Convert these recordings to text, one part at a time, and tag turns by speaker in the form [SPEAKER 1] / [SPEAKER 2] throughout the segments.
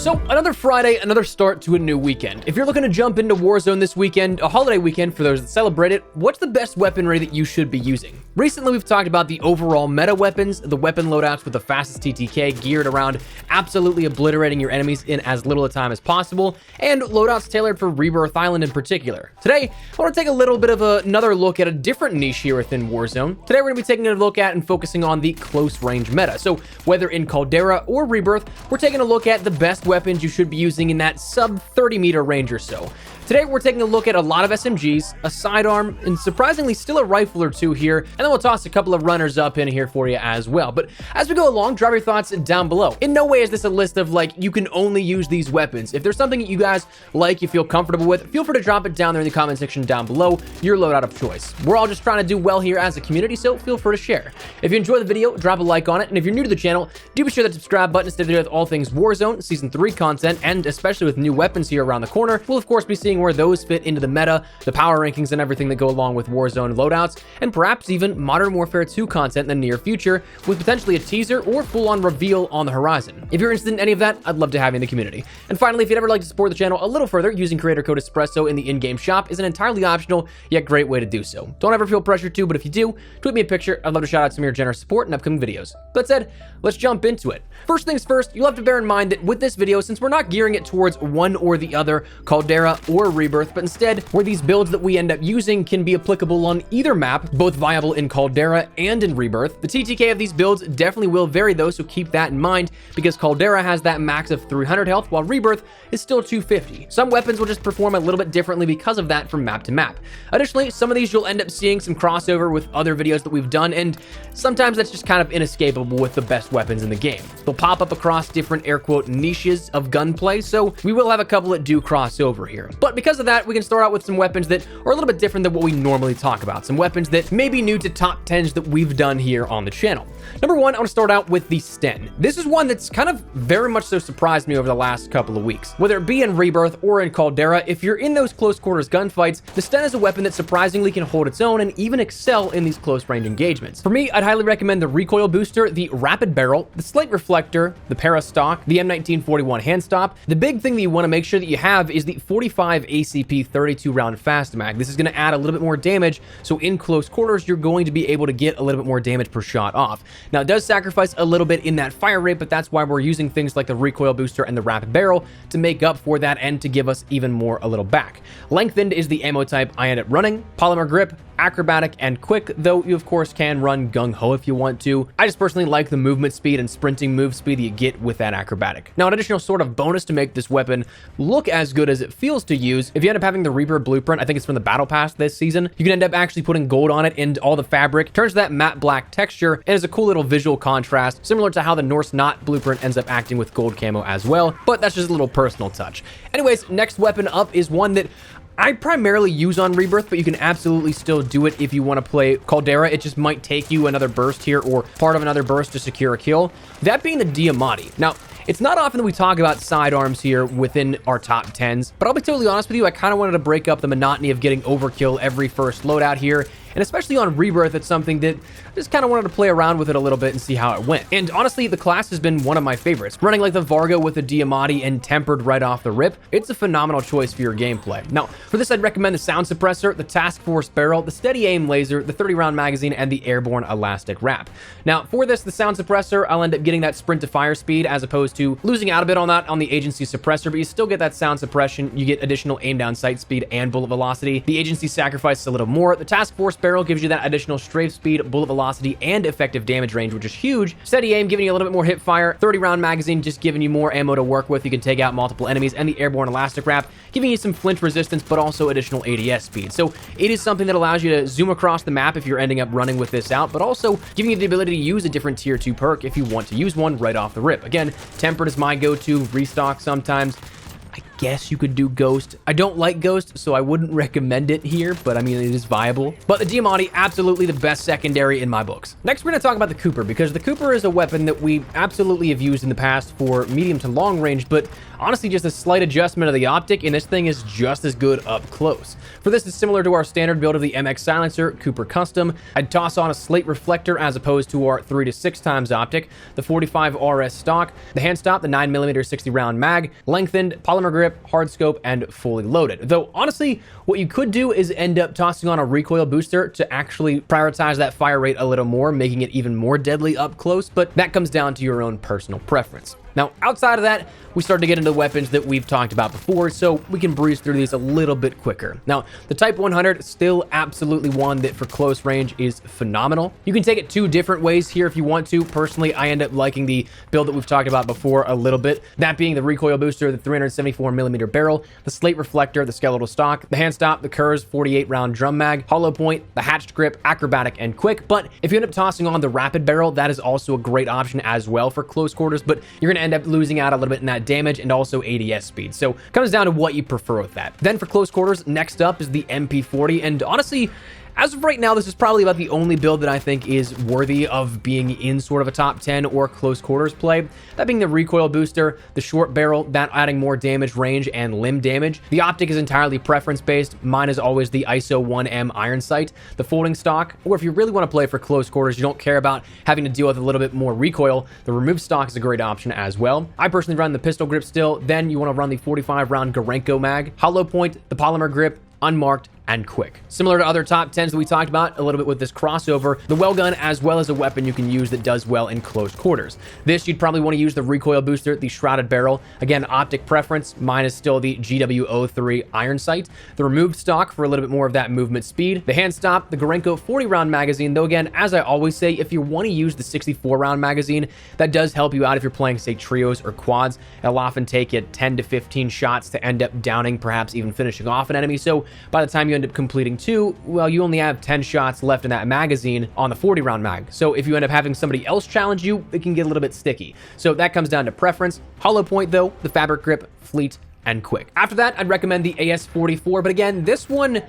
[SPEAKER 1] So, another Friday, another start to a new weekend. If you're looking to jump into Warzone this weekend, a holiday weekend for those that celebrate it, what's the best weaponry that you should be using? Recently, we've talked about the overall meta weapons, the weapon loadouts with the fastest TTK geared around absolutely obliterating your enemies in as little time as possible, and loadouts tailored for Rebirth Island in particular. Today, I want to take a little bit of another look at a different niche here within Warzone. Today, we're going to be taking a look at and focusing on the close range meta. So, whether in Caldera or Rebirth, we're taking a look at the best weapons you should be using in that sub 30 meter range or so. Today, we're taking a look at a lot of SMGs, a sidearm, and surprisingly still a rifle or two here, and then we'll toss a couple of runners up in here for you as well. But as we go along, drop your thoughts down below. In no way is this a list of like, you can only use these weapons. If there's something that you guys like, you feel comfortable with, feel free to drop it down there in the comment section down below, your loadout of choice. We're all just trying to do well here as a community, so feel free to share. If you enjoy the video, drop a like on it, and if you're new to the channel, do be sure that subscribe button to stay video with all things Warzone, Season 3 content, and especially with new weapons here around the corner. We'll of course be seeing where those fit into the meta, the power rankings, and everything that go along with Warzone loadouts, and perhaps even Modern Warfare 2 content in the near future, with potentially a teaser or full-on reveal on the horizon. If you're interested in any of that, I'd love to have you in the community. And finally, if you'd ever like to support the channel a little further, using creator code Espresso in the in-game shop is an entirely optional yet great way to do so. Don't ever feel pressured to, but if you do, tweet me a picture. I'd love to shout out some of your generous support in upcoming videos. That said, let's jump into it. First things first, you'll have to bear in mind that with this video, since we're not gearing it towards one or the other, Caldera or Rebirth, but instead where these builds that we end up using can be applicable on either map, both viable in Caldera and in Rebirth. The TTK of these builds definitely will vary though, so keep that in mind, because Caldera has that max of 300 health, while Rebirth is still 250. Some weapons will just perform a little bit differently because of that from map to map. Additionally, some of these you'll end up seeing some crossover with other videos that we've done, and sometimes that's just kind of inescapable with the best weapons in the game. They'll pop up across different air quote niches of gunplay, so we will have a couple that do cross over here. But because of that, we can start out with some weapons that are a little bit different than what we normally talk about. Some weapons that may be new to top 10s that we've done here on the channel. Number one, I want to start out with the Sten. This is one that's kind of very much so surprised me over the last couple of weeks. Whether it be in Rebirth or in Caldera, if you're in those close quarters gunfights, the Sten is a weapon that surprisingly can hold its own and even excel in these close range engagements. For me, I'd highly recommend the recoil booster, the rapid barrel, the slate reflector, the para stock, the M1941 hand stop. The big thing that you want to make sure that you have is the 45 ACP 32 round fast mag. This is going to add a little bit more damage, so in close quarters, you're going to be able to get a little bit more damage per shot off. Now, it does sacrifice a little bit in that fire rate, but that's why we're using things like the recoil booster and the rapid barrel to make up for that and to give us even more a little back. Lengthened is the ammo type I end up running, polymer grip, acrobatic, and quick, though you of course can run gung-ho if you want to. I just personally like the movement speed and sprinting move speed that you get with that acrobatic. Now, an additional sort of bonus to make this weapon look as good as it feels to use, if you end up having the Rebirth blueprint, I think it's from the battle pass this season, you can end up actually putting gold on it, and all the fabric turns to that matte black texture and is a cool little visual contrast, similar to how the Norse Knot blueprint ends up acting with gold camo as well, but that's just a little personal touch. Anyways, next weapon up is one that I primarily use on Rebirth, but you can absolutely still do it if you want to play Caldera. It just might take you another burst here or part of another burst to secure a kill. That being the Diamatti. Now, it's not often that we talk about sidearms here within our top 10s, but I'll be totally honest with you, I kind of wanted to break up the monotony of getting overkill every first loadout here. And especially on Rebirth, it's something that I just kind of wanted to play around with it a little bit and see how it went. And honestly, the class has been one of my favorites. Running like the Vargo with the Diamatti and tempered right off the rip, it's a phenomenal choice for your gameplay. Now, for this, I'd recommend the sound suppressor, the task force barrel, the steady aim laser, the 30-round magazine, and the airborne elastic wrap. Now, for this, the sound suppressor, I'll end up getting that sprint to fire speed as opposed to losing out a bit on that on the agency suppressor, but you still get that sound suppression. You get additional aim down sight speed and bullet velocity. The agency sacrifices a little more. The task force barrel gives you that additional strafe speed, bullet velocity, and effective damage range, which is huge. Steady aim giving you a little bit more hip fire. 30-round magazine just giving you more ammo to work with. You can take out multiple enemies, and the airborne elastic wrap giving you some flinch resistance, but also additional ADS speed. So it is something that allows you to zoom across the map if you're ending up running with this out, but also giving you the ability to use a different tier 2 perk if you want to use one right off the rip. Again, tempered is my go-to, restock sometimes. I guess you could do Ghost. I don't like Ghost, so I wouldn't recommend it here, but I mean, it is viable. But the Diamatti, absolutely the best secondary in my books. Next, we're going to talk about the Cooper, because the Cooper is a weapon that we absolutely have used in the past for medium to long range, but honestly, just a slight adjustment of the optic, and this thing is just as good up close. For this, it's similar to our standard build of the MX Silencer, Cooper Custom. I'd toss on a slate reflector as opposed to our 3 to 6 times optic, the 45 RS stock, the hand stop, the 9mm 60 round mag, lengthened, polymer grip, hard scope, and fully loaded. Though honestly, what you could do is end up tossing on a recoil booster to actually prioritize that fire rate a little more, making it even more deadly up close, but that comes down to your own personal preference. Now, outside of that, we start to get into the weapons that we've talked about before, so we can breeze through these a little bit quicker. Now, the Type 100, still absolutely one that for close range is phenomenal. You can take it 2 different ways here if you want to. Personally, I end up liking the build that we've talked about before a little bit, that being the recoil booster, the 374mm barrel, the slate reflector, the skeletal stock, the hand stop, the Kerr's 48 round drum mag, hollow point, the hatched grip, acrobatic, and quick. But if you end up tossing on the rapid barrel, that is also a great option as well for close quarters, but you're going to end up losing out a little bit in that damage and also ADS speed. So it comes down to what you prefer with that. Then for close quarters, next up is the MP40, and honestly, as of right now, this is probably about the only build that I think is worthy of being in sort of a top 10 or close quarters play. That being the recoil booster, the short barrel, that adding more damage, range, and limb damage. The optic is entirely preference-based. Mine is always the ISO 1M iron sight, the folding stock, or if you really want to play for close quarters, you don't care about having to deal with a little bit more recoil, the removed stock is a great option as well. I personally run the pistol grip still. Then you want to run the 45 round Gorenko mag, hollow point, the polymer grip, unmarked, and quick. Similar to other top 10s that we talked about a little bit with this crossover, the Welgun as well as a weapon you can use that does well in close quarters. This, you'd probably want to use the recoil booster, the shrouded barrel. Again, optic preference, mine is still the GW03 iron sight. The removed stock for a little bit more of that movement speed. The hand stop, the Gorenko 40 round magazine, though again, as I always say, if you want to use the 64 round magazine, that does help you out if you're playing, say, trios or quads. It'll often take you 10 to 15 shots to end up downing, perhaps even finishing off an enemy. So by the time you end up completing 2, well, you only have 10 shots left in that magazine on the 40 round mag. So if you end up having somebody else challenge you, it can get a little bit sticky. So that comes down to preference. Hollow point though, the fabric grip, fleet, and quick. After that, I'd recommend the AS44, but again, this one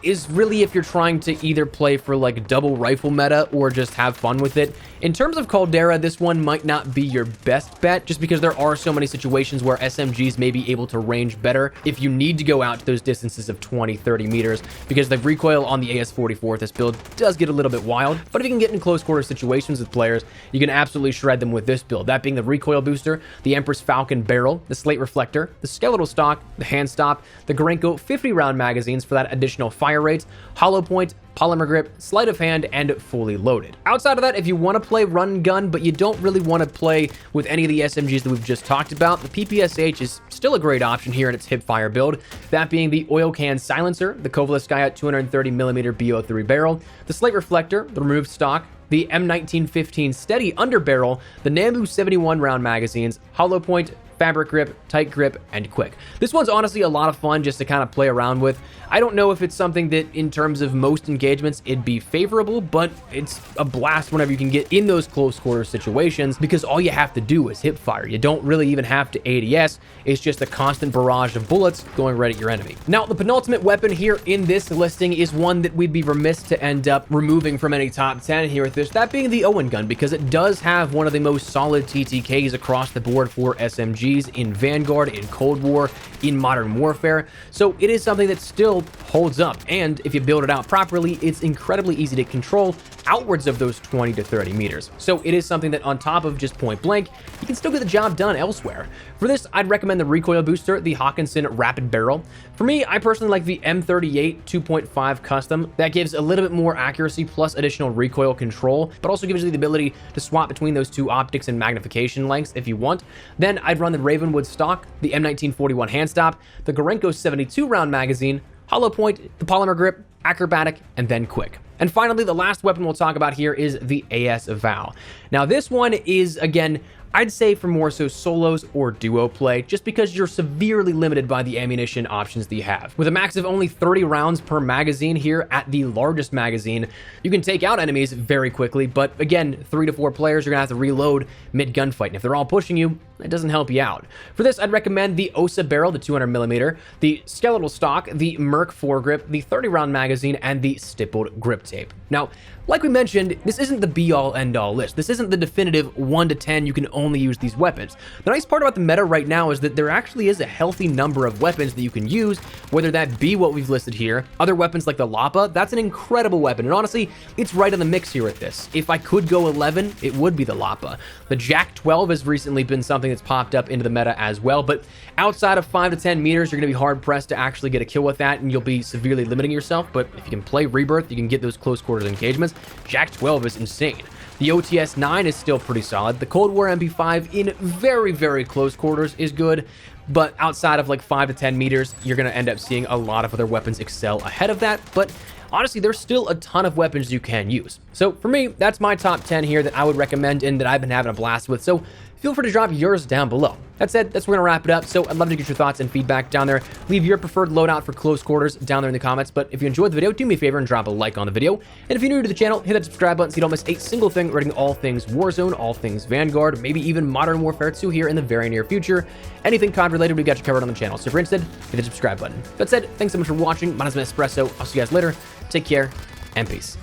[SPEAKER 1] is really if you're trying to either play for like double rifle meta or just have fun with it. In terms of Caldera, this one might not be your best bet just because there are so many situations where SMGs may be able to range better if you need to go out to those distances of 20, 30 meters, because the recoil on the AS44, this build does get a little bit wild. But if you can get in close quarter situations with players, you can absolutely shred them with this build. That being the recoil booster, the Empress Falcon barrel, the slate reflector, the skeletal stock, the hand stop, the Gorenko 50 round magazines for that additional fire rate, hollow point, polymer grip, sleight of hand, and fully loaded. Outside of that, if you want to play run and gun, but you don't really want to play with any of the SMGs that we've just talked about, the PPSH is still a great option here in its hipfire build, that being the oil can silencer, the Kovalev Skyot 230mm BO3 barrel, the slate reflector, the removed stock, the M1915 steady underbarrel, the Nambu 71 round magazines, hollow point, fabric grip, tight grip, and quick. This one's honestly a lot of fun just to kind of play around with. I don't know if it's something that in terms of most engagements it'd be favorable, but it's a blast whenever you can get in those close quarter situations because all you have to do is hip fire. You don't really even have to ADS. It's just a constant barrage of bullets going right at your enemy. Now, the penultimate weapon here in this listing is one that we'd be remiss to end up removing from any top 10 here with this, that being the Owen Gun, because it does have one of the most solid TTKs across the board for SMGs in Vanguard, in Cold War, in Modern Warfare. So it is something that still holds up, and if you build it out properly, it's incredibly easy to control outwards of those 20 to 30 meters. So it is something that on top of just point blank, you can still get the job done elsewhere. For this, I'd recommend the recoil booster, the Hawkinson Rapid Barrel. For me, I personally like the M38 2.5 Custom. That gives a little bit more accuracy plus additional recoil control, but also gives you the ability to swap between those two optics and magnification lengths if you want. Then I'd run the Ravenwood stock, the M1941 hand stop, the Gorenko 72 round magazine, hollow point, the polymer grip, acrobatic, and then quick. And finally, the last weapon we'll talk about here is the AS Val. Now, this one is, again, I'd say for more so solos or duo play, just because you're severely limited by the ammunition options that you have. With a max of only 30 rounds per magazine here at the largest magazine, you can take out enemies very quickly, but again, 3 to 4 players, you're gonna have to reload mid gunfight, and if they're all pushing you, it doesn't help you out. For this, I'd recommend the OSA barrel, the 200mm, the skeletal stock, the Merc foregrip, the 30-round magazine, and the stippled grip tape. Now, like we mentioned, this isn't the be-all, end-all list. This isn't the definitive 1 to 10 you can only use these weapons. The nice part about the meta right now is that there actually is a healthy number of weapons that you can use, whether that be what we've listed here. Other weapons like the Lapa, that's an incredible weapon, and honestly, it's right in the mix here with this. If I could go 11, it would be the Lapa. The Jack 12 has recently been something that's popped up into the meta as well, but outside of 5 to 10 meters, you're going to be hard-pressed to actually get a kill with that, and you'll be severely limiting yourself, but if you can play Rebirth, you can get those close quarters engagements. Jack 12 is insane. The OTS 9 is still pretty solid. The Cold War MP5 in very, very close quarters is good, but outside of like 5 to 10 meters, you're going to end up seeing a lot of other weapons excel ahead of that, but honestly, there's still a ton of weapons you can use. So for me, that's my top 10 here that I would recommend and that I've been having a blast with. So feel free to drop yours down below. That said, that's where we're gonna wrap it up. So I'd love to get your thoughts and feedback down there. Leave your preferred loadout for close quarters down there in the comments. But if you enjoyed the video, do me a favor and drop a like on the video. And if you're new to the channel, hit that subscribe button so you don't miss a single thing regarding all things Warzone, all things Vanguard, maybe even Modern Warfare 2 here in the very near future. Anything COD related, we got you covered on the channel. So if you're interested, hit the subscribe button. That said, thanks so much for watching. My name is Espresso. I'll see you guys later. Take care and peace.